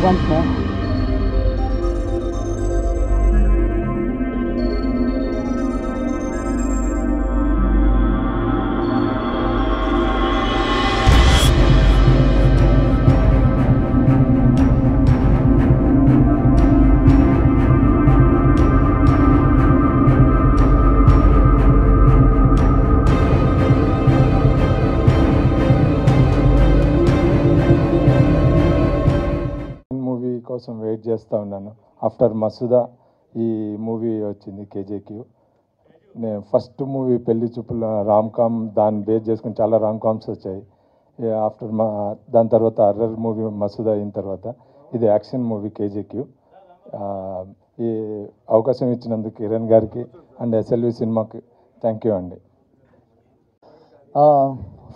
once more. Movie కోసం wait చేస్తూ ఉన్నాను. ఆఫ్టర్ మసూదా ఈ మూవీ వచ్చింది కేజేక్యూ. నేను ఫస్ట్ మూవీ పెళ్లి చూపుల రామ్ కామ్ దాన్ని బేస్ చేసుకుని చాలా రామ్ కామ్స్ వచ్చాయి. ఆఫ్టర్ దాని తర్వాత హర్రర్ మూవీ మసూదా అయిన తర్వాత ఇది యాక్షన్ మూవీ కేజేక్యూ. ఈ అవకాశం ఇచ్చినందుకు కిరణ్ గారికి అండ్ ఎస్ఎల్వి సినిమాకి థ్యాంక్ యూ అండి.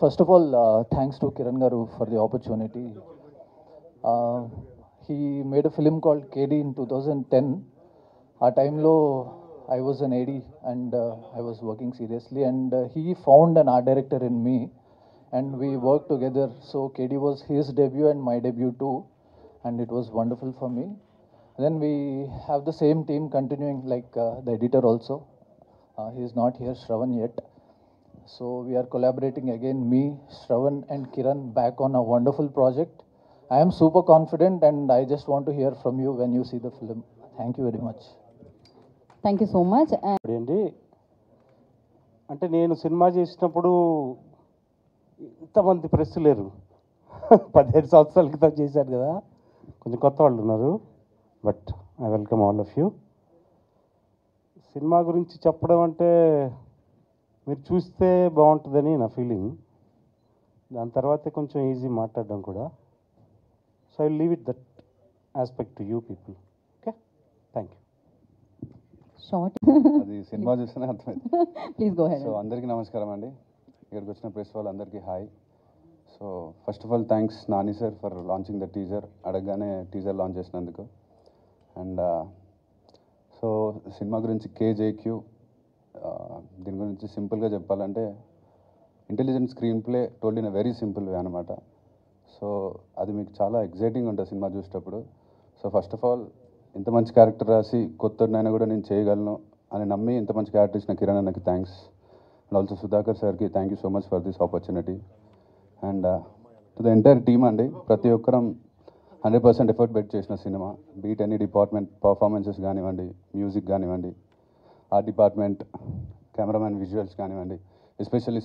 First of all, thanks to Kiran Garu for the opportunity. He made a film called KD in 2010. At time lo, I was an AD and I was working seriously, and he found an art director in me, and we worked together. So KD was his debut and my debut too, and it was wonderful for me. Then we have the same team continuing, like the editor also. He is not here, Shravan, yet. So we are collaborating again, me, Shravan and Kiran, back on a wonderful project. I am super confident and I just want to hear from you when you see the film. Thank you very much. Thank you so much. అండి అంటే నేను cinema చేసినప్పుడు ఇంతమంది press లేరు. 17 సంవత్సరాల క్రితం చేశారు కదా, కొంచెం కొత్త వాళ్ళు ఉన్నారు. But I welcome all of you. Cinema గురించి చెప్పడం అంటే మీరు చూస్తే బాగుంటుందని నా ఫీలింగ్. దాని తర్వాతే కొంచెం ఈజీ మాట్లాడడం కూడా. So I leave it that aspect to you people. Okay, thank you. Short. అది సినిమా చూస్తేనే అర్థమైంది. Please go ahead. సో అందరికీ నమస్కారం అండి. ఇక్కడికి వచ్చిన ప్రెస్ వాళ్ళందరికీ hi. So first of all thanks Nani sir for launching the teaser. అడగగానే టీజర్ లాంచ్ చేసినందుకు. అండ్ సో సినిమా గురించి కేజేక్యూ, దీని గురించి సింపుల్గా చెప్పాలంటే intelligent screen play told in a very simple way అనమాట. సో అది మీకు చాలా ఎగ్జైటింగ్ ఉంటుంది సినిమా చూసేటప్పుడు. సో ఫస్ట్ ఆఫ్ ఆల్ ఇంత మంచి క్యారెక్టర్ రాసి కొత్తనైనా కూడా నేను చేయగలను అని నమ్మి ఇంత మంచి క్యారెక్టర్ ఇచ్చిన కిరణ్ అన్నకి థ్యాంక్స్. అండ్ ఆల్సో సుధాకర్ సార్కి thank you so much for this opportunity. And to the entire team అండి, ప్రతి ఒక్కరం 100% ఎఫర్ట్ పెట్టి చేసిన సినిమా. బీట్ ఎనీ డిపార్ట్మెంట్, పర్ఫార్మెన్సెస్ కానివ్వండి, మ్యూజిక్ కానివ్వండి, ఆర్ట్ డిపార్ట్మెంట్, కెమెరామ్యాన్, విజువల్స్ కానివ్వండి, especially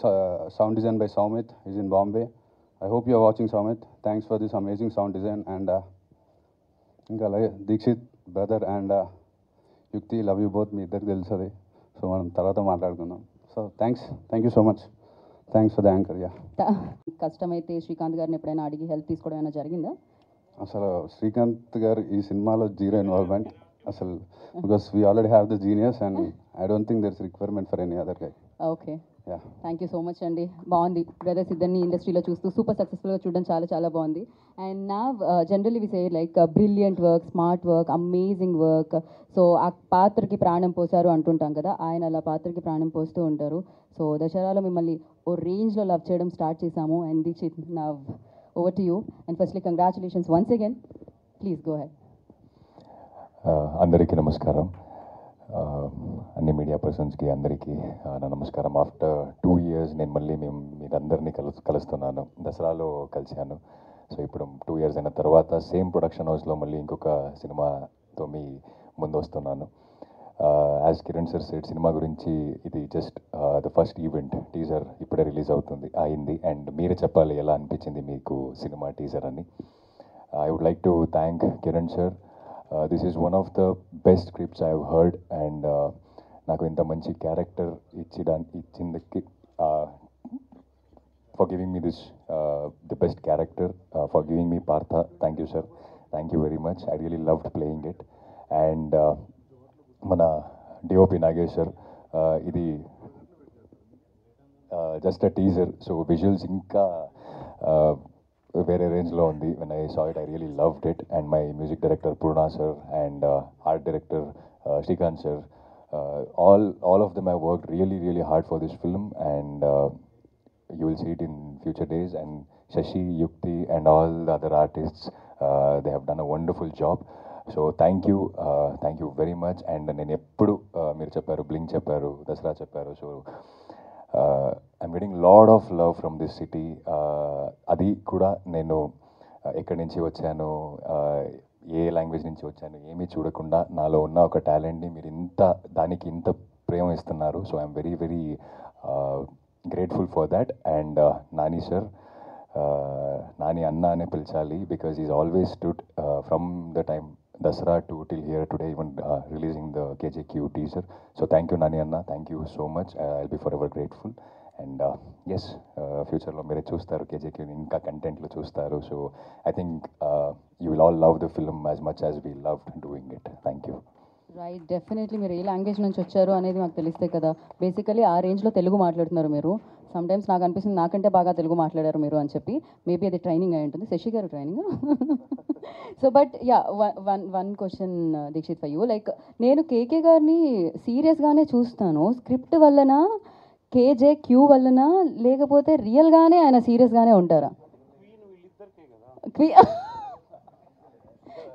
sound design by Saumit is in Bombay. I hope you are watching Saumit. Thanks for this amazing sound design. And ఇంకా అలాగే Deekshith brother and Yukti, love you both. మీ ఇద్దరికి తెలుస్తుంది. So మనం తర్వాత మాట్లాడుకుందాం. So thank you so much. Thanks for the anchor. Yeah, కష్టమైతే శ్రీకాంత్ గారిని ఎప్పుడైనా అడిగి హెల్ప్ తీసుకోవడం ఏమైనా జరిగిందా? అసలు శ్రీకాంత్ గారు ఈ సినిమాలో జీరో ఇన్వాల్వ్మెంట్ అసలు. Because we already have the genius and I don't think there is requirement for any other guy. Okay, yeah, thank you so much అండి. బాగుంది బ్రదర్స్ ఇద్దరిని ఇండస్ట్రీలో చూస్తూ సూపర్ సక్సెస్ఫుల్గా చూడడం చాలా చాలా బాగుంది. అండ్ నా generally we say like brilliant work, smart work, amazing work. So ఆ పాత్రకి ప్రాణం పోసారు అంటుంటాం కదా, ఆయన అలా పాత్రకి ప్రాణం పోస్తూ ఉంటారు. సో దసరాలో మిమ్మల్ని ఓ రేంజ్లో లవ్ చేయడం స్టార్ట్ చేశాము. అండ్ దీక్షిత్, నా over to you. And firstly congratulations once again. Please go head. అందరికీ నమస్కారం. అన్ని మీడియా పర్సన్స్కి అందరికీ నా నమస్కారం. ఆఫ్టర్ 2 years నేను మళ్ళీ మీరందరినీ కలుస్తున్నాను. దసరాలో కలిశాను. సో ఇప్పుడు 2 years అయిన తర్వాత సేమ్ ప్రొడక్షన్ హౌస్లో మళ్ళీ ఇంకొక సినిమాతో మీ ముందు వస్తున్నాను. As Kiran sir said, cinema గురించి ఇది just the first event. Teaser ఇప్పుడే రిలీజ్ అయింది. అండ్ మీరే చెప్పాలి ఎలా అనిపించింది మీకు సినిమా టీజర్ అని. I would like to thank Kiran sir. This is one of the best scripts I have heard. And నాకు ఇంత మంచి క్యారెక్టర్ ఇచ్చిందికి for giving me this the best character, for giving me Partha. Thank you sir, thank you very much. I really loved playing it. And మన DOP Nageshwar, ఇది just a teaser. So visuals ఇంకా వేరే రేంజ్లో ఉంది. When I saw it I really loved it. And my music director Purna sir and art director Srikanth sir, all of them have worked really hard for this film. And you will see it in future days. And Shashi, Yukti, and all the other artists, they have done a wonderful job. So thank you very much. And నేను ఎప్పుడు మీరు చెప్పారు, blink చెప్పారు, దసరా చెప్పారు. So I'm getting lot of love from this city. అది కూడా నేను ఎక్కడి నుంచి వచ్చాను, ఏ లాంగ్వేజ్ నుంచి వచ్చాను ఏమీ చూడకుండా నాలో ఉన్న ఒక టాలెంట్ని మీరు దానికి ఇంత ప్రేమ ఇస్తున్నారు. So I'm very very grateful for that. And Nani sir, Nani అన్న అనే పిలిచాలి, because is always stood from the time Dasra to till here today, even releasing the KJQ teaser. So thank you Nani Anna, thank you so much. I'll be forever grateful. And yes, future lo mere chustaru KJQ inka content lo chustaru. So I think you will all love the film as much as we loved doing it. Thank you. Right, definitely మీరు ఏ language నుంచి వచ్చారు అనేది మాకు తెలిస్తే కదా. Basically ఆ రేంజ్లో తెలుగు మాట్లాడుతున్నారు మీరు. సమ్టైమ్స్ నాకు అనిపిస్తుంది నాకంటే బాగా తెలుగు మాట్లాడారు మీరు అని చెప్పి. మేబీ అది ట్రైనింగ్ అయి ఉంటుంది, శశి గారు training. So but yeah, one question Deekshith for you. Like నేను కేకే గారిని సీరియస్గానే చూస్తాను. స్క్రిప్ట్ వల్లనా, KJQ వల్లనా, లేకపోతే రియల్గానే ఆయన సీరియస్గానే ఉంటారా?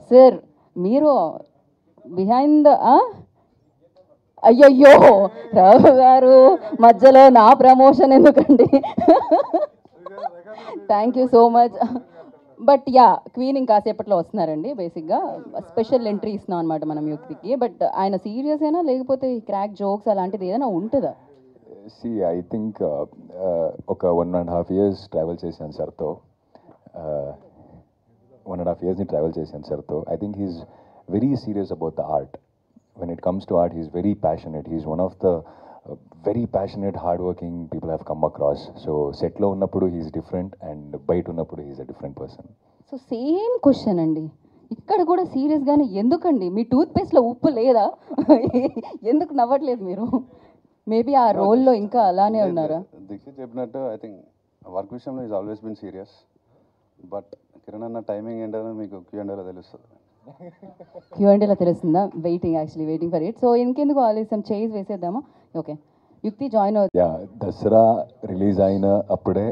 సార్ మీరు బిహైండ్ అయ్యయ్యో రావు గారు మధ్యలో నా ప్రమోషన్ ఎందుకండి? Thank you so much. But yeah, queen ఇంకాసేపట్లో వస్తున్నారండి. బేసిక్గా స్పెషల్ ఎంట్రీ ఇస్తున్నాం అనమాట మనం యుక్తికి. బట్ ఆయన సీరియస్ అయినా లేకపోతే క్రాక్ జోక్స్ అలాంటిది ఏదైనా ఉంటుందా? See, I think ఒక 1.5 years ట్రావెల్ చేశాను సార్తో. 1.5 years ట్రావెల్ చేశాను సార్తో. I think he's very serious about the art. When it comes to art, he's very passionate. He's one of the very passionate, hardworking people I've come across. So set lo unnappudu he's different, and bite unnappudu he's a different person. So same question అండి ఇక్కడ కూడా సీరియస్గానే. ఎందుకండి మీ టూత్పేస్ట్లో ఉప్పు లేదా? ఎందుకు నవ్వట్లేదు మీరు? Maybe ఆ రోల్లో ఇంకా అలానే ఉన్నారా? దీక్షిత్ చెప్పినట్టు ఐ థింక్ వర్క్ విషయంలో is always been serious. But Kiran అన్న టైమింగ్ ఏంటో మీకు Q&Aలో తెలుస్తుంది. Q&Aలో తెలుస్తుందా? Waiting for it. సో ఇంకెందుకు ఆలస్యం, చేజ్ వేసేద్దామా? ఓకే, యుక్తి జాయిన్ అవుతుంది. యా, దసరా రిలీజ్ అయిన అప్పుడే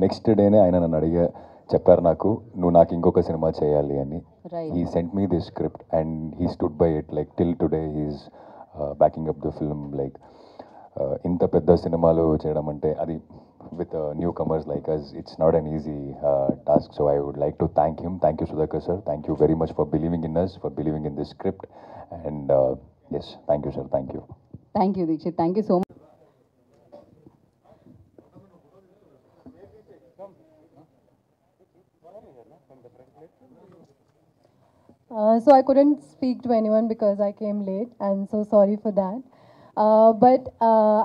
నెక్స్ట్ డేనే ఆయన నన్ను చెప్పారు నాకు, నువ్వు నాకు ఇంకొక సినిమా చేయాలి అని. He sent me this script and he stood by it. Like till today he's backing up the film. Like ఇంత పెద్ద సినిమాలు చేయడం అంటే అది with newcomers like us, it's not an easy task. So I would like to thank him. Thank you Sudhakar sir, thank you very much for believing in us, for believing in this script. And yes, thank you sir, thank you. Thank you Deekshith, thank you so much. So I couldn't speak to anyone because I came late, and so sorry for that. But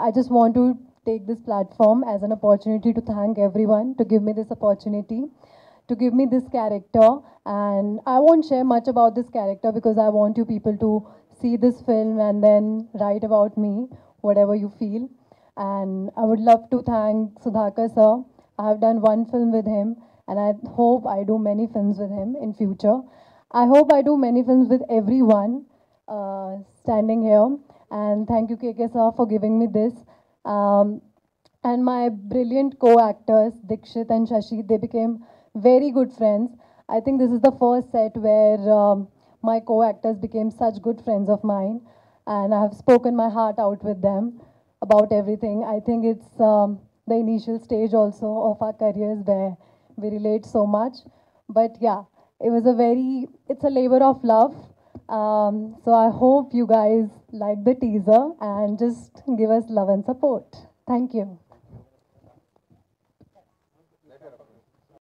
I just want to take this platform as an opportunity to thank everyone to give me this opportunity, to give me this character. And I won't share much about this character because I want you people to see this film and then write about me, whatever you feel. And I would love to thank Sudhakar sir. I have done one film with him, and I hope I do many films with him in future. I hope I do many films with everyone standing here. And thank you KK sir for giving me this. And my brilliant co-actors Dikshit and Shashi, they became very good friends. I think this is the first set where my co-actors became such good friends of mine, and I have spoken my heart out with them about everything. I think it's the initial stage also of our careers where we relate so much. But yeah, it's a labor of love. So I hope you guys like the teaser and just give us love and support. Thank you.